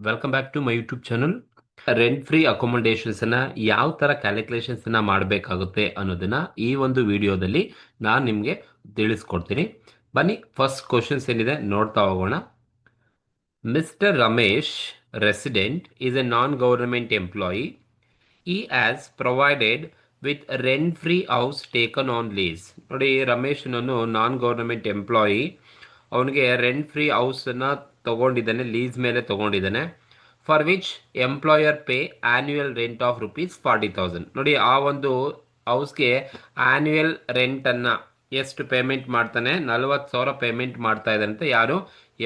Welcome back to my YouTube channel. Rent free accommodations ಅನ್ನ ಯಾವ ತರ ಕ್ಯಾಲ್ಕುಲೇಷನ್ಸ್ ಅನ್ನ ಮಾಡಬೇಕಾಗುತ್ತೆ ಅನ್ನೋದನ್ನ ಈ ಒಂದು ವಿಡಿಯೋದಲ್ಲಿ ನಾನು ನಿಮಗೆ ತಿಳಿಸ್ಕೊಡ್ತೀನಿ. ಬನ್ನಿ, ಫಸ್ಟ್ ಕ್ವಶನ್ಸ್ ಏನಿದೆ ನೋಡ್ತಾ ಹೋಗೋಣ. Mister Ramesh resident is a non-government employee. He has provided with rent-free house taken on lease. ನೋಡಿ, ರಮೇಶ್ ಅನ್ನೋನು ನಾನ್ ಗವರ್ನಮೆಂಟ್ ಎಂಪ್ಲಾಯಿ. ಅವನಿಗೆ ರೆಂಟ್ ಫ್ರೀ ಹೌಸನ್ನು ತಗೊಂಡಿದ್ದಾನೆ, ಲೀಸ್ ಮೇಲೆ ತಗೊಂಡಿದ್ದಾನೆ. For which employer pay annual rent of ₹40,000. ನೋಡಿ, ಆ ಒಂದು ಹೌಸ್ಗೆ ಆನ್ಯುಯಲ್ ರೆಂಟನ್ನು ಎಷ್ಟು ಪೇಮೆಂಟ್ ಮಾಡ್ತಾನೆ? 40,000 ಪೇಮೆಂಟ್ ಮಾಡ್ತಾ ಇದ್ದಂತೆ. ಯಾರು?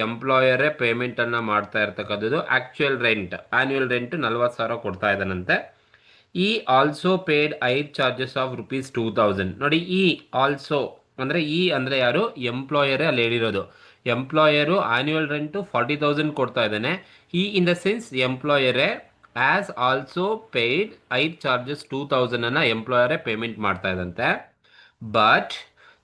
ಎಂಪ್ಲಾಯರೇ ಪೇಮೆಂಟನ್ನು ಮಾಡ್ತಾ ಇರ್ತಕ್ಕಂಥದ್ದು. ಆ್ಯಕ್ಚುಯಲ್ ರೆಂಟ್, ಆನ್ಯುಯಲ್ ರೆಂಟ್ 40,000 ಕೊಡ್ತಾ ಇದ್ದಾನಂತೆ. ಈ ಆಲ್ಸೋ ಪೇಡ್ 5 ಚಾರ್ಜಸ್ ಆಫ್ ₹2,000. ನೋಡಿ, ಈ ಆಲ್ಸೋ ಅಂದರೆ ಈ ಅಂದರೆ ಯಾರು? ಎಂಪ್ಲಾಯರೇ ಅಲ್ಲಿ ಹೇಳಿರೋದು. ಎಂಪ್ಲಾಯರು ಆನ್ಯುವಲ್ ರೆಂಟು 40,000 ಕೊಡ್ತಾ ಇದ್ದಾನೆ. ಈ ಇನ್ ದ ಸೆನ್ಸ್ ಎಂಪ್ಲಾಯರೇ ಆಸ್ ಆಲ್ಸೋ ಪೇಯ್ಡ್ 5 ಚಾರ್ಜಸ್ 2,000 ಅನ್ನ ಎಂಪ್ಲಾಯರೇ ಪೇಮೆಂಟ್ ಮಾಡ್ತಾ ಇದ್ದಂತೆ. But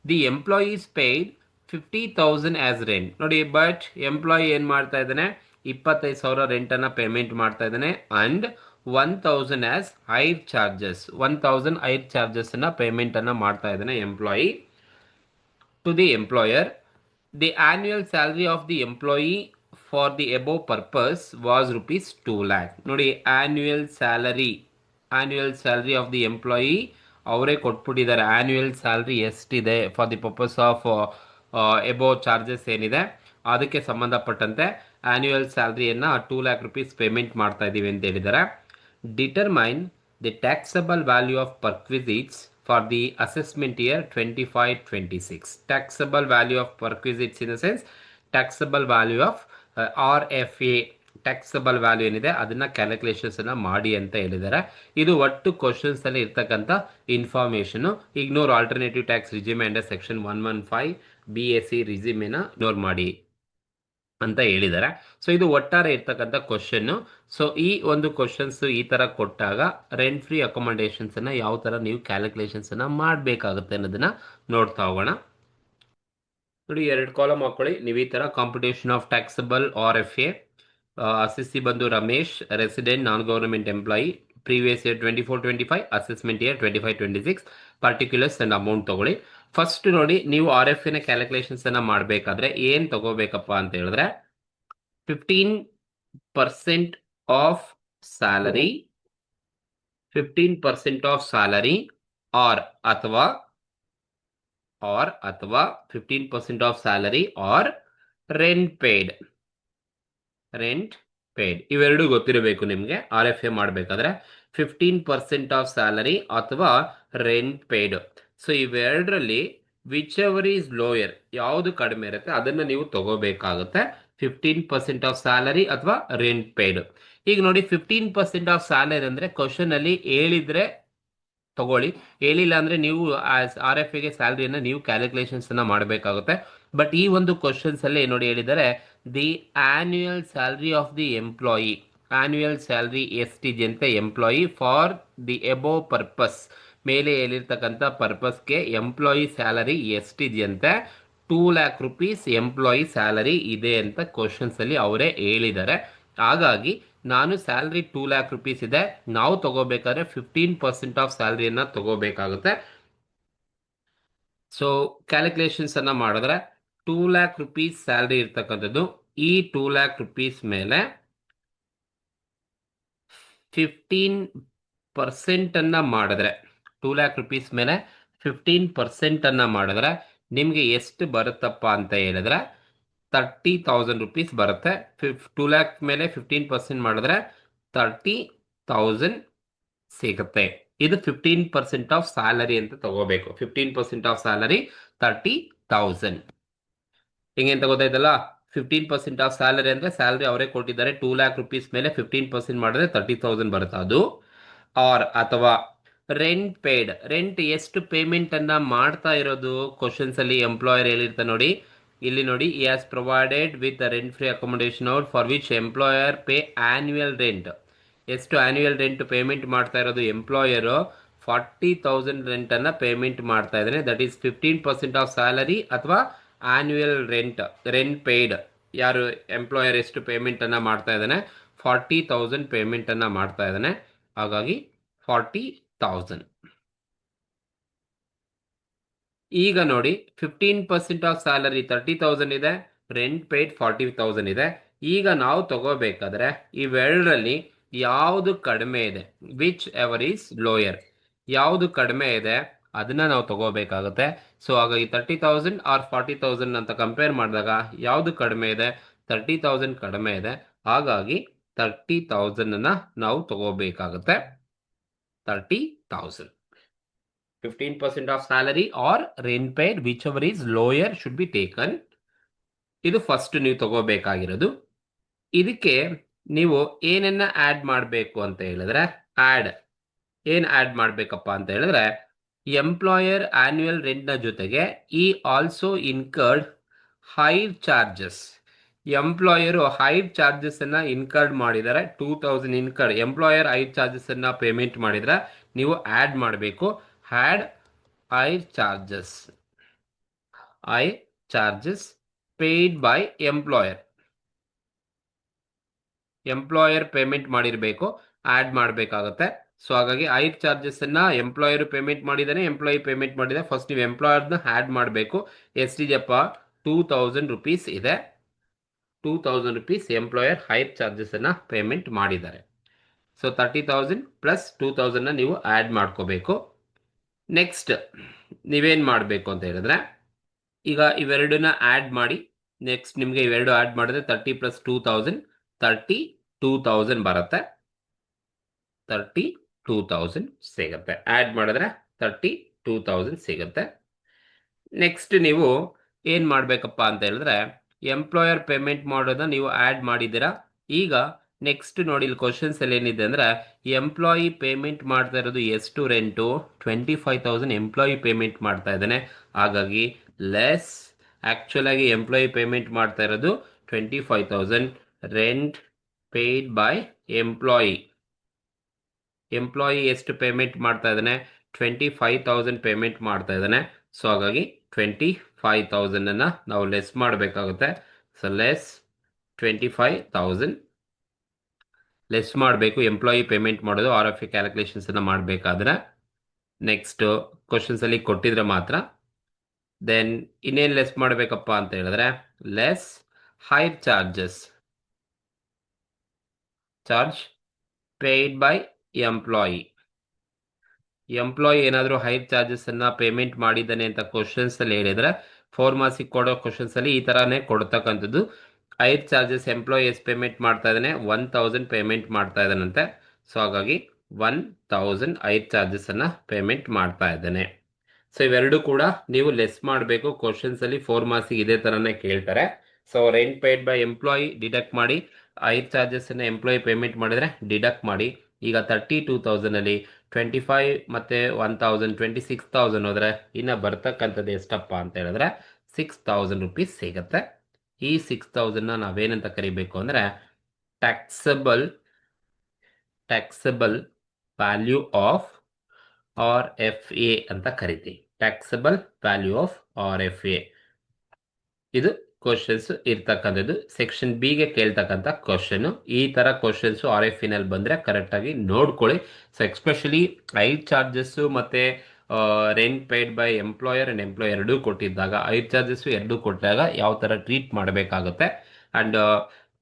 the employees paid 50,000 as rent. ನೋಡಿ, ಬಟ್ ಎಂಪ್ಲಾಯಿ ಏನು ಮಾಡ್ತಾ ಇದ್ದಾನೆ? 25,000 ರೆಂಟನ್ನು ಪೇಮೆಂಟ್ ಮಾಡ್ತಾ ಇದ್ದಾನೆ. And 1,000 as hire charges, 1,000 hire ಚಾರ್ಜಸ್ನ ಪೇಮೆಂಟನ್ನು ಮಾಡ್ತಾ ಇದ್ದಾನೆ employee to the employer. The annual salary of the employee for the above purpose was ₹2 lakh. ನೋಡಿ, annual salary of the employee ಅವರೇ ಕೊಟ್ಬಿಟ್ಟಿದ್ದಾರೆ. ಆನ್ಯುಯಲ್ ಸ್ಯಾಲ್ರಿ ಎಷ್ಟಿದೆ for the purpose of above charges ಏನಿದೆ ಅದಕ್ಕೆ ಸಂಬಂಧಪಟ್ಟಂತೆ ಆನ್ಯುಯಲ್ ಸ್ಯಾಲ್ರಿಯನ್ನು ₹2 lakh ಪೇಮೆಂಟ್ ಮಾಡ್ತಾ ಇದ್ದೀವಿ ಅಂತ ಹೇಳಿದ್ದಾರೆ. Determine the taxable value of perquisites for the assessment year 25-26. Taxable value of perquisites in the sense taxable value of RFA, taxable value ಏನಿದೆ ಅದನ್ನ calculations ಅನ್ನ ಮಾಡಿ ಅಂತ ಹೇಳಿದ್ದಾರೆ. ಇದು ಒಟ್ಟು ಕ್ವಶನ್ಸ್ ಅಲ್ಲಿ ಇರ್ತಕ್ಕಂಥ information. Ignore alternative tax regime under section 115 BAC ರಿಜಿಮಿನ ಇಗ್ನೋರ್ ಮಾಡಿ ಅಂತ ಹೇಳಿದ್ದಾರೆ. ಸೊ ಇದು ಒಟ್ಟಾರೆ ಇರ್ತಕ್ಕಂಥ ಕ್ವಶನ್. ಸೊ ಈ ಒಂದು ಕ್ವಶನ್ಸ್ ಈ ತರ ಕೊಟ್ಟಾಗ ರೆಂಟ್ ಫ್ರೀ ಅಕೊಮಡೇಷನ್ಸ್ ಅನ್ನ ಯಾವ ತರ ನೀವು ಕ್ಯಾಲ್ಕುಲೇಷನ್ಸ್ ಅನ್ನ ಮಾಡಬೇಕಾಗುತ್ತೆ ಅನ್ನೋದನ್ನ ನೋಡ್ತಾ ಹೋಗೋಣ. ನೋಡಿ, 2 ಕಾಲಮ್ ಹಾಕೊಳ್ಳಿ. ನೀವು ಈ ತರ competition of taxable RFA, assessee ಬಂದು Ramesh resident non government employee, previous year 24-25, assessment year 25-26, particulars and amount ತಗೊಳ್ಳಿ. ಫಸ್ಟ್ ನೋಡಿ, ನೀವು RFA ನ ಕ್ಯಾಲ್ಕುಲೇಷನ್ಸ್ ಅನ್ನ ಮಾಡಬೇಕಾದ್ರೆ ಏನ್ ತಗೋಬೇಕಪ್ಪ ಅಂತ ಹೇಳಿದ್ರೆ 15% of salary, 15% of salary or ಅಥವಾ 15% of salary or rent paid. ಇವೆರಡು ಗೊತ್ತಿರಬೇಕು ನಿಮಗೆ RFA ಮಾಡಬೇಕಾದ್ರೆ. 15% ಆಫ್ ಸ್ಯಾಲರಿ ಅಥವಾ ರೆಂಟ್ ಪೇಯ್ಡ್. ಸೊ ಇವೆರಡರಲ್ಲಿ ವಿಚ್ ಎವರ್ ಈಸ್ ಲೋಯರ್, ಯಾವುದು ಕಡಿಮೆ ಇರುತ್ತೆ ಅದನ್ನ ನೀವು ತಗೋಬೇಕಾಗುತ್ತೆ. 15% ಆಫ್ ಸ್ಯಾಲರಿ ಅಥವಾ ರೆಂಟ್ ಪೇಯ್ಡ್. ಈಗ ನೋಡಿ, 15% ಆಫ್ ಸ್ಯಾಲರಿ ಅಂದ್ರೆ ಕ್ವಶನ್ ಅಲ್ಲಿ ಹೇಳಿದ್ರೆ ತಗೊಳ್ಳಿ, ಹೇಳಿಲ್ಲ ಅಂದ್ರೆ ನೀವು RFA ಗೆ ಸ್ಯಾಲರಿಯನ್ನ ನೀವು ಕ್ಯಾಲ್ಕುಲೇಷನ್ಸ್ ಅನ್ನ ಮಾಡಬೇಕಾಗುತ್ತೆ. ಬಟ್ ಈ ಒಂದು ಕ್ವಶನ್ಸ್ ಅಲ್ಲಿ ನೋಡಿ ಹೇಳಿದರೆ the annual salary of the employee, annual salary ಎಷ್ಟಿದೆ ಅಂತ employee for the above purpose, ಮೇಲೆ ಹೇಳಿರ್ತಕ್ಕಂಥ ಪರ್ಪಸ್ಗೆ ಎಂಪ್ಲಾಯಿ ಸ್ಯಾಲರಿ ಎಷ್ಟಿದೆಯಂತೆ? ₹2 lakh ಎಂಪ್ಲಾಯಿ ಸ್ಯಾಲರಿ ಇದೆ ಅಂತ ಕ್ವಶನ್ಸ್ ಅಲ್ಲಿ ಅವರೇ ಹೇಳಿದ್ದಾರೆ. ಹಾಗಾಗಿ ನಾನು ಸ್ಯಾಲ್ರಿ ₹2 lakh ಇದೆ, ನಾವು ತಗೋಬೇಕಾದ್ರೆ 15% ಆಫ್ ಸ್ಯಾಲರಿಯನ್ನ ತಗೋಬೇಕಾಗುತ್ತೆ. ಸೊ ಕ್ಯಾಲ್ಕುಲೇಷನ್ಸ್ ಅನ್ನ ಮಾಡಿದ್ರೆ ₹2 lakh ಸ್ಯಾಲರಿ ಇರ್ತಕ್ಕಂಥದ್ದು. ಈ ₹2 lakh ಮೇಲೆ 15% ಅನ್ನ ಮಾಡಿದ್ರೆ, ₹2 lakh ಮೇಲೆ 15% ಅನ್ನ ಮಾಡಿದ್ರೆ ನಿಮ್ಗೆ ಎಷ್ಟು ಬರುತ್ತಪ್ಪ ಅಂತ ಹೇಳಿದ್ರೆ ₹30,000 ಬರುತ್ತೆ. 2 lakh ಮೇಲೆ 15% ಮಾಡಿದ್ರೆ 30,000 ಸಿಗುತ್ತೆ. ಇದು 15% ಆಫ್ ಸ್ಯಾಲರಿ ಅಂತ ತಗೋಬೇಕು. 15% ಆಫ್ ಸ್ಯಾಲರಿ 30,000. ಹಿಂಗೇನ್ ತಗೋತಾಯ್ತಲ್ಲ, 15% ಆಫ್ ಸ್ಯಾಲರಿ ಅಂದ್ರೆ ಸ್ಯಾಲರಿ ಅವರೇ ಕೊಟ್ಟಿದ್ದಾರೆ. ₹2 lakh ಮೇಲೆ 15% ಮಾಡಿದ್ರೆ 30,000 ಬರುತ್ತೆ ಅದು. ಆರ್ ಅಥವಾ ರೆಂಟ್ ಪೇಯ್ಡ್, ರೆಂಟ್ ಎಷ್ಟು ಪೇಮೆಂಟ್ ಅನ್ನ ಮಾಡ್ತಾ ಇರೋದು ಕ್ವಶನ್ಸ್ ಅಲ್ಲಿ ಎಂಪ್ಲಾಯರ್ ಹೇಳಿರ್ತಾರೆ ನೋಡಿ. ಇಲ್ಲಿ ನೋಡಿ, he has provided with a rent free accommodation out for which employer pay annual rent. ಎಷ್ಟು ಆನ್ಯುಯಲ್ ರೆಂಟ್ ಪೇಮೆಂಟ್ ಮಾಡ್ತಾ ಇರೋದು ಎಂಪ್ಲಾಯರ್? 40,000 ರೆಂಟ್ ಅನ್ನ ಪೇಮೆಂಟ್ ಮಾಡ್ತಾ ಇದ್ದಾನೆ. ದಟ್ ಈಸ್ 15% ಆಫ್ ಸ್ಯಾಲರಿ ಅಥವಾ ಆನ್ಯುಯಲ್ ರೆಂಟ್ ಪೇಯ್ಡ್. ಯಾರು ಎಂಪ್ಲಾಯರ್ ಎಷ್ಟು ಪೇಮೆಂಟ್ ಅನ್ನ ಮಾಡ್ತಾ ಇದ್ದಾನೆ? 40,000 ಪೇಮೆಂಟನ್ನು ಮಾಡ್ತಾ ಇದ್ದಾನೆ. ಹಾಗಾಗಿ 40,000. ಈಗ ನೋಡಿ 15% ಆಫ್ ಸ್ಯಾಲರಿ 30,000 ಇದೆ, ರೆಂಟ್ ಪೇಯ್ಡ್ 40,000 ಇದೆ. ಈಗ ನಾವು ತಗೋಬೇಕಾದ್ರೆ ಇವೆರಡರಲ್ಲಿ ಯಾವುದು ಕಡಿಮೆ ಇದೆ, ವಿಚ್ ಎವರ್ ಈಸ್ ಲೋಯರ್, ಯಾವುದು ಕಡಿಮೆ ಇದೆ ಅದನ್ನ ನಾವು ತಗೋಬೇಕಾಗುತ್ತೆ. ಸೊ ಹಾಗಾಗಿ 30,000 ಆರ್ 40,000 ಅಂತ ಕಂಪೇರ್ ಮಾಡಿದಾಗ ಯಾವುದು ಕಡಿಮೆ ಇದೆ, 30,000 ಕಡಿಮೆ ಇದೆ. ಹಾಗಾಗಿ 30,000 ನಾವು ತಗೋಬೇಕಾಗುತ್ತೆ. 30,000. 15% of salary or rent paid, whichever is lower should be taken. ಇದು ಫಸ್ಟ್ ನೀವು ತಗೋಬೇಕಾಗಿರೋದು. ಇದಕ್ಕೆ ನೀವು ಏನನ್ನ ಆಡ್ ಮಾಡಬೇಕು ಅಂತ ಹೇಳಿದ್ರೆ, ಏನ್ ಆಡ್ ಮಾಡಬೇಕಪ್ಪ ಅಂತ ಹೇಳಿದ್ರೆ, ಎಂಪ್ಲಾಯರ್ ಆನ್ಯುವಲ್ ರೆಂಟ್ನ ಜೊತೆಗೆ ಈ also incurred hire charges. Employer hire charges ಅನ್ನ ಇನ್ಕರ್ಡ್ ಮಾಡಿದರೆ 2,000 ಇನ್ಕರ್ಡ್ ಎಂಪ್ಲಾಯರ್ ಹೈರ್ ಚಾರ್ಜಸ್ ಅನ್ನ ಪೇಮೆಂಟ್ ಮಾಡಿದ್ರೆ ನೀವು ಆಡ್ ಮಾಡಬೇಕು. Had higher charges paid by employer payment ಮಾಡಿರಬೇಕು, ಆಡ್ ಮಾಡಬೇಕಾಗುತ್ತೆ. ಸೊ ಹಾಗಾಗಿ ಹೈರ್ ಚಾರ್ಜಸ್ ಅನ್ನ ಎಂಪ್ಲಾಯರ್ ಪೇಮೆಂಟ್ ಮಾಡಿದಾನೆ, ಎಂಪ್ಲಾಯಿ ಪೇಮೆಂಟ್ ಮಾಡಿದೆ. ಫಸ್ಟ್ ನೀವು ಎಂಪ್ಲಾಯರ್ನ ಆಡ್ ಮಾಡಬೇಕು. ಎಷ್ಟಿದೆಯಪ್ಪ, 2,000 rupees ಇದೆ. 2,000 rupees ಎಂಪ್ಲಾಯರ್ ಹೈರ್ ಚಾರ್ಜಸ್ ಅನ್ನ ಪೇಮೆಂಟ್ ಮಾಡಿದ್ದಾರೆ. ಸೊ 30,000 ಪ್ಲಸ್ 2,000 ನೀವು ಆಡ್ ಮಾಡ್ಕೋಬೇಕು. ನೆಕ್ಸ್ಟ್ ನೀವೇನು ಮಾಡಬೇಕು ಅಂತ ಹೇಳಿದ್ರೆ, ಈಗ ಇವೆರಡನ್ನ ಆಡ್ ಮಾಡಿ, ನೆಕ್ಸ್ಟ್ ನಿಮಗೆ ಇವೆರಡು ಆಡ್ ಮಾಡಿದ್ರೆ 30 ಪ್ಲಸ್ 2,000 32,000 ಬರುತ್ತೆ. 32,000 ಸಿಗುತ್ತೆ. ಆಡ್ ಮಾಡಿದ್ರೆ 32,000 ಸಿಗುತ್ತೆ. ನೆಕ್ಸ್ಟ್ ನೀವು ಏನು ಮಾಡಬೇಕಪ್ಪ ಅಂತ ಹೇಳಿದ್ರೆ, ಎಂಪ್ಲಾಯರ್ ಪೇಮೆಂಟ್ ಮಾಡೋದನ್ನ ನೀವು ಆಡ್ ಮಾಡಿದ್ದೀರಾ. ಈಗ ನೆಕ್ಸ್ಟ್ ನೋಡಿ, ಇಲ್ಲಿ ಕ್ವಶನ್ಸ್ ಅಲ್ಲಿ ಏನಿದೆ ಅಂದ್ರೆ, ಎಂಪ್ಲಾಯಿ ಪೇಮೆಂಟ್ ಮಾಡ್ತಾ ಇರೋದು ಎಷ್ಟು ರೆಂಟು, 25,000 ಎಂಪ್ಲಾಯಿ ಪೇಮೆಂಟ್ ಮಾಡ್ತಾ ಇದ್ದಾನೆ. ಹಾಗಾಗಿ ಲೆಸ್, ಆಕ್ಚುಲ್ ಆಗಿ ಎಂಪ್ಲಾಯಿ ಪೇಮೆಂಟ್ ಮಾಡ್ತಾ ಇರೋದು 25,000, rent paid by employee. Employee ಎಷ್ಟು ಪೇಮೆಂಟ್ ಮಾಡ್ತಾ ಇದ್ದಾನೆ, 25,000 ಪೇಮೆಂಟ್ ಮಾಡ್ತಾ ಇದ್ದಾನೆ. ಸೊ ಹಾಗಾಗಿ 25,000 ಅನ್ನ ನಾವು ಲೆಸ್ ಮಾಡಬೇಕಾಗುತ್ತೆ. ಸೊ ಲೆಸ್ 25,000 ಲೆಸ್ ಮಾಡಬೇಕು ಎಂಪ್ಲಾಯಿ ಪೇಮೆಂಟ್ ಮಾಡೋದು ಆರ್ ಎಫ್ ಎ ಕ್ಯಾಲ್ಕುಲೇಷನ್ಸ್ ಅನ್ನ ಮಾಡಬೇಕಾದ್ರೆ. ನೆಕ್ಸ್ಟ್ ಕ್ವಶನ್ಸ್ ಅಲ್ಲಿ ಕೊಟ್ಟಿದ್ರೆ ಮಾತ್ರ. ದೆನ್ ಇನ್ನೇನು ಲೆಸ್ ಮಾಡಬೇಕಪ್ಪ ಅಂತ ಹೇಳಿದ್ರೆ, less hire charges, charge paid by employee. Employee ಏನಾದರೂ ಹೈರ್ ಚಾರ್ಜಸ್ ಅನ್ನ ಪೇಮೆಂಟ್ ಮಾಡಿದ್ದಾನೆ ಅಂತ ಕ್ವಶನ್ಸ್ ಅಲ್ಲಿ ಹೇಳಿದ್ರೆ, 4 ಮಾರ್ಕ್ಸಿಗೆ ಕೊಡೋ ಕ್ವಶನ್ಸ್ ಅಲ್ಲಿ ಈ ತರಾನೇ ಕೊಡ್ತಕ್ಕಂಥದ್ದು. ಹೈರ್ ಚಾರ್ಜಸ್ ಎಂಪ್ಲಾಯಿ ಎಷ್ಟು ಪೇಮೆಂಟ್ ಮಾಡ್ತಾ ಇದ್ದಾನೆ, 1,000 ಪೇಮೆಂಟ್ ಮಾಡ್ತಾ ಇದ್ದಾನಂತೆ. ಸೊ ಹಾಗಾಗಿ 1,000 ಹೈರ್ ಚಾರ್ಜಸ್ ಅನ್ನ ಪೇಮೆಂಟ್ ಮಾಡ್ತಾ ಇದ್ದಾನೆ. ಸೊ ಇವೆರಡು ಕೂಡ ನೀವು ಲೆಸ್ ಮಾಡಬೇಕು. ಕ್ವಶನ್ಸ್ ಅಲ್ಲಿ 4 ಮಾರ್ಕ್ಸಿಗೆ ಇದೇ ತರನೇ ಕೇಳ್ತಾರೆ. So rent paid by employee deduct ಮಾಡಿ, ಹೈರ್ ಚಾರ್ಜಸ್ ಅನ್ನ ಎಂಪ್ಲಾಯಿ ಪೇಮೆಂಟ್ ಮಾಡಿದ್ರೆ ಡಿಡಕ್ಟ್ ಮಾಡಿ. ಈಗ 32,000 ಅಲ್ಲಿ 25 ಮತ್ತೆ 1,000 26,000 ಹೋದ್ರೆ ಇನ್ನು ಬರ್ತಕ್ಕಂಥದ್ದು ಎಷ್ಟಪ್ಪ ಅಂತ ಹೇಳಿದ್ರೆ 6,000 rupees ಸಿಗುತ್ತೆ. ಈ 6,000 ನಾವೇನಂತ ಕರಿಬೇಕು ಅಂದ್ರೆ, taxable value of R F A ಅಂತ ಕರಿತೀವಿ. Taxable value of R F A ಇದು ಕ್ವಶನ್ಸ್ ಇರ್ತಕ್ಕಂಥದ್ದು. ಸೆಕ್ಷನ್ ಬಿ ಗೆ ಕೇಳ್ತಕ್ಕಂಥ ಕ್ವಶನ್. ಈ ತರ ಕ್ವಶನ್ಸ್ ಆರ್ ಎಫ್ ನಲ್ಲಿ ಬಂದ್ರೆ ಕರೆಕ್ಟ್ ಆಗಿ ನೋಡ್ಕೊಳ್ಳಿ. ಸೊ ಎಸ್ಪೆಷಲಿ ಹೈರ್ ಚಾರ್ಜಸ್ ಮತ್ತೆ rent paid by employer and employer ಎರಡೂ ಕೊಟ್ಟಿದ್ದಾಗ, ಹೈರ್ ಚಾರ್ಜಸ್ ಎರಡೂ ಕೊಟ್ಟಾಗ ಯಾವ ತರ ಟ್ರೀಟ್ ಮಾಡಬೇಕಾಗುತ್ತೆ. ಅಂಡ್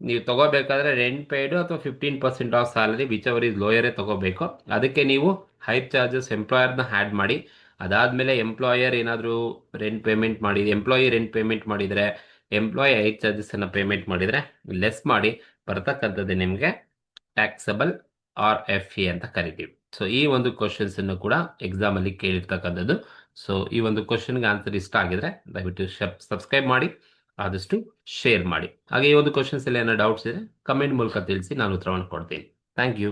ನೀವು ತಗೋಬೇಕಾದ್ರೆ ರೆಂಟ್ ಪೇಯ್ಡ್ ಅಥವಾ 15% of salary whichever is ಲೋಯರೇ ತಗೋಬೇಕು. ಅದಕ್ಕೆ ನೀವು ಹೈರ್ ಚಾರ್ಜಸ್ ಎಂಪ್ಲಾಯರ್ನ ಆ್ಯಡ್ ಮಾಡಿ. ಅದಾದಮೇಲೆ ಎಂಪ್ಲಾಯರ್ ಏನಾದರೂ ಎಂಪ್ಲಾಯಿ ರೆಂಟ್ ಪೇಮೆಂಟ್ ಮಾಡಿದರೆ, ಎಂಪ್ಲಾಯಿ ಹೈರ್ ಚಾರ್ಜಸ್ ಅನ್ನು ಪೇಮೆಂಟ್ ಮಾಡಿದರೆ ಲೆಸ್ ಮಾಡಿ ಬರ್ತಕ್ಕಂಥದ್ದು ನಿಮಗೆ ಟ್ಯಾಕ್ಸಬಲ್ ಆರ್ ಎಫ್ ಎ ಅಂತ ಕರಿತೀವಿ. ಸೊ ಈ ಒಂದು ಕ್ವಶನ್ಸ್ ಅನ್ನು ಕೂಡ ಎಕ್ಸಾಮ್ ಅಲ್ಲಿ ಕೇಳಿರ್ತಕ್ಕಂಥದ್ದು. ಸೊ ಈ ಒಂದು ಕ್ವಶನ್ಗೆ ಆನ್ಸರ್ ಇಷ್ಟ ಆಗಿದ್ರೆ ದಯವಿಟ್ಟು ಸಬ್ಸ್ಕ್ರೈಬ್ ಮಾಡಿ, ಆದಷ್ಟು ಶೇರ್ ಮಾಡಿ. ಹಾಗೆ ಈ ಒಂದು ಕ್ವಶನ್ಸ್ ಎಲ್ಲ ಏನೋ ಡೌಟ್ಸ್ ಇದೆ ಕಮೆಂಟ್ ಮೂಲಕ ತಿಳಿಸಿ, ನಾನು ಉತ್ತರವನ್ನು ಕೊಡ್ತೀನಿ. Thank you.